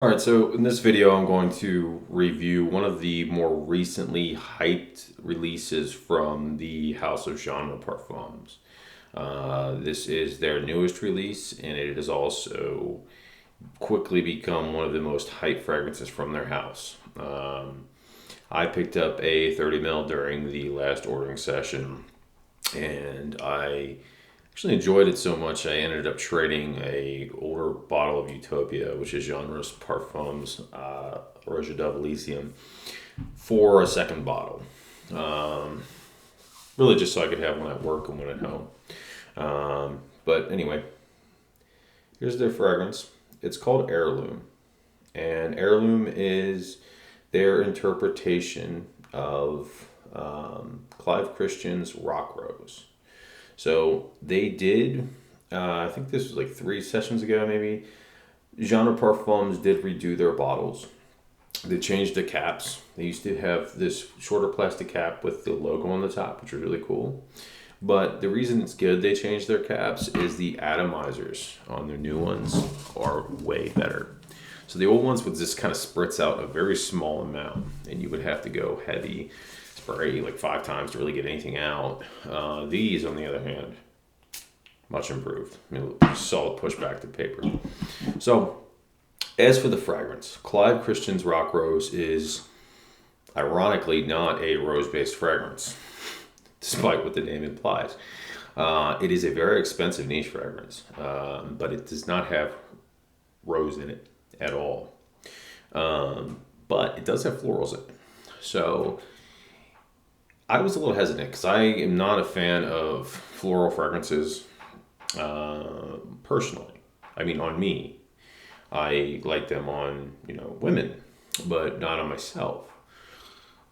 All right, so in this video, I'm going to review one of the more recently hyped releases from the House of Genre Parfums. This is their newest release, and it has also quickly become one of the most hyped fragrances from their house. I picked up a 30 ml during the last ordering session, and I actually enjoyed it so much I ended up trading a older bottle of Utopia, which is Genre Parfums Rouge Elysium, for a second bottle. Um, really, just so I could have one at work and one at home. But anyway, here's their fragrance. It's called Heirloom, and Heirloom is their interpretation of Clive Christian's Rock Rose. So they did, I think this was like 3 sessions ago, maybe. Genre Parfums did redo their bottles. They changed the caps. They used to have this shorter plastic cap with the logo on the top, which was really cool. But the reason it's good they changed their caps is the atomizers on their new ones are way better. So the old ones would just kind of spritz out a very small amount, and you would have to go heavy, spray like 5 times to really get anything out. These, on the other hand, much improved. I mean, solid pushback to paper. So, as for the fragrance, Clive Christian's Rock Rose is ironically not a rose-based fragrance, despite what the name implies. It is a very expensive niche fragrance, but it does not have rose in it at all. But it does have florals in it. So I was a little hesitant because I am not a fan of floral fragrances personally. I mean, on me, I like them on women, but not on myself.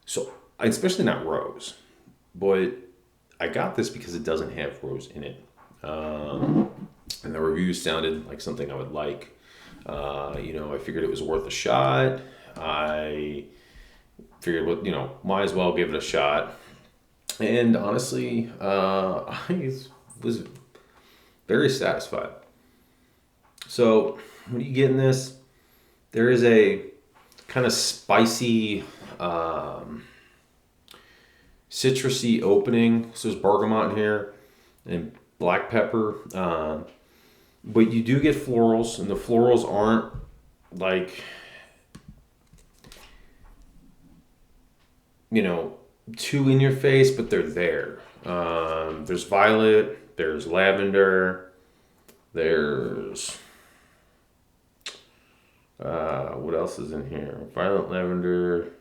So, especially not rose. But I got this because it doesn't have rose in it, and the reviews sounded like something I would like. I figured it was worth a shot. I figured, might as well give it a shot. And honestly, I was very satisfied. So, when you get in this, there is a kind of spicy, citrusy opening. So, there's bergamot in here and black pepper. But you do get florals, and the florals aren't like, you know, too in your face, but they're there. There's violet, there's lavender, there's what else is in here? Violet, lavender.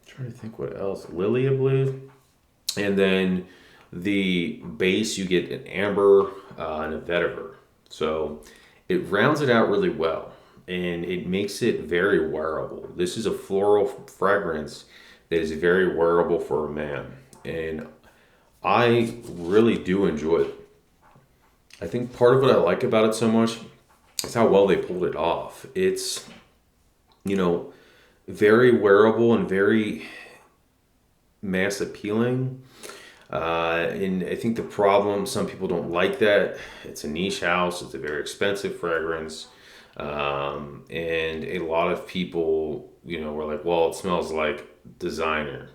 I'm trying to think what else. Lily, I believe. And then the base, you get an amber and a vetiver. So it rounds it out really well, and it makes it very wearable. This is a floral fragrance that is very wearable for a man, and I really do enjoy it. I think part of what I like about it so much is how well they pulled it off. It's, you know, very wearable and very mass appealing. And I think the problem, some people don't like that. It's a niche house. It's a very expensive fragrance. And a lot of people, were like, well, it smells like designer.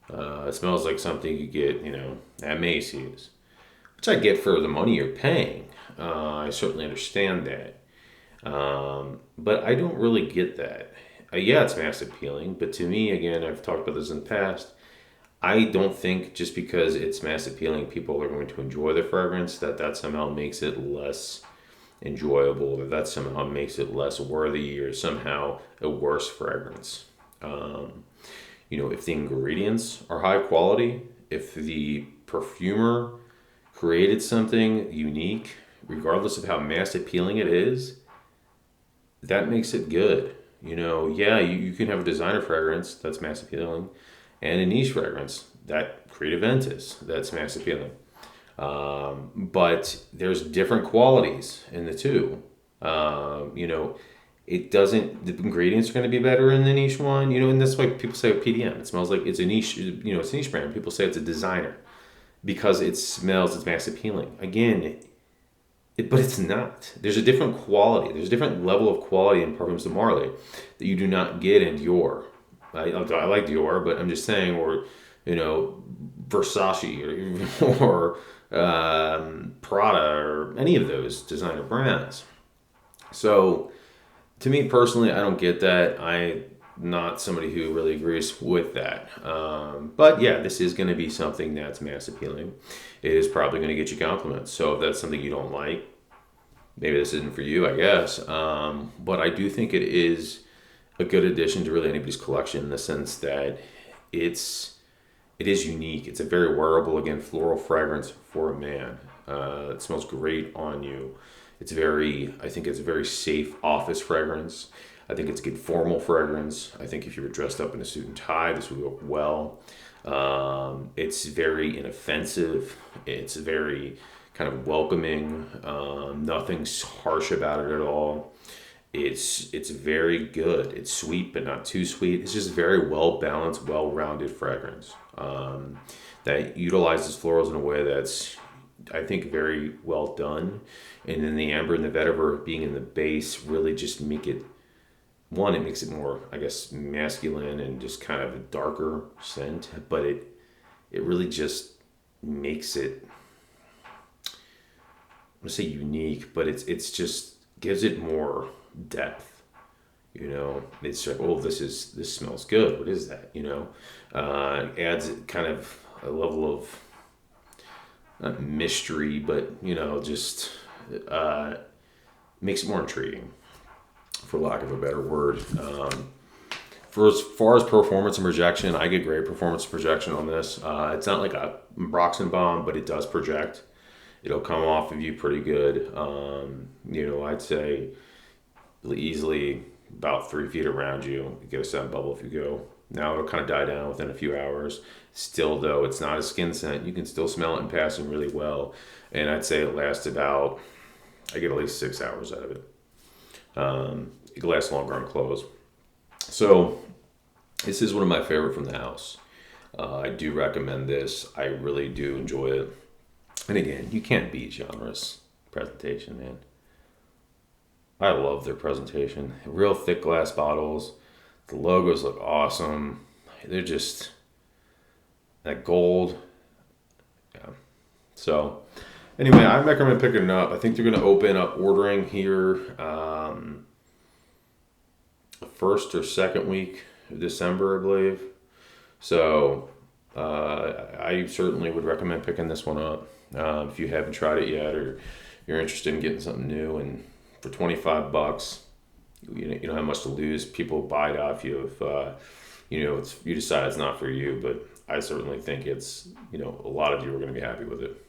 It smells like something you get, at Macy's, which I get for the money you're paying. I certainly understand that. But I don't really get that. Yeah, it's mass appealing, but to me, again, I've talked about this in the past. I don't think just because it's mass appealing, people are going to enjoy the fragrance, that somehow makes it less enjoyable, or that somehow makes it less worthy, or somehow a worse fragrance. If the ingredients are high quality, if the perfumer created something unique, regardless of how mass appealing it is, that makes it good. Yeah, you can have a designer fragrance that's mass appealing, and a niche fragrance that Creative Ventus that's mass appealing. But there's different qualities in the two. It doesn't. The ingredients are going to be better in the niche one. And that's why people say PDM. It smells like it's a niche. It's a niche brand. People say it's a designer because it smells. It's mass appealing. Again, But it's not. There's a different quality. There's a different level of quality in Parfums de Marly that you do not get in Dior. I like Dior, but I'm just saying, or Versace or Prada or any of those designer brands. So to me personally, I don't get that. I'm not somebody who really agrees with that. But yeah, this is going to be something that's mass appealing. It is probably going to get you compliments. So if that's something you don't like, maybe this isn't for you, I guess. But I do think it is a good addition to really anybody's collection in the sense that it's it is unique. It's a very wearable, again, floral fragrance for a man. It smells great on you. I think it's a very safe office fragrance. I think it's a good formal fragrance. I think if you were dressed up in a suit and tie, this would work well. It's very inoffensive. It's very kind of welcoming. Nothing's harsh about it at all. It's very good. It's sweet but not too sweet. It's just very well balanced, well rounded fragrance that utilizes florals in a way that's I think very well done. And then the amber and the vetiver being in the base really just make it one. It makes it more I guess masculine and just kind of a darker scent, but it really just makes it I'm gonna say unique, but it's just gives it more depth. It's like, oh, this smells good. What is that? Adds kind of a level of not mystery, but just uh, makes it more intriguing, for lack of a better word. For as far as performance and projection, I get great performance and projection on this. It's not like a Broxton bomb, but it does project. It'll come off of you pretty good. I'd say easily about 3 feet around you. You get a scent bubble if you go. Now it'll kind of die down within a few hours. Still, though, it's not a skin scent. You can still smell it in passing really well. And I'd say it lasts I get at least 6 hours out of it. It can last longer on clothes. So this is one of my favorite from the house. I do recommend this. I really do enjoy it. And again, you can't beat Genre's presentation, man. I love their presentation. Real thick glass bottles. The logos look awesome. They're just that gold. Yeah. So anyway, I recommend picking it up. I think they're going to open up ordering here the first or second week of December, I believe. So I certainly would recommend picking this one up if you haven't tried it yet or you're interested in getting something new. And for $25, you don't have much to lose. People buy it off you if you decide it's not for you. But I certainly think it's a lot of you are going to be happy with it.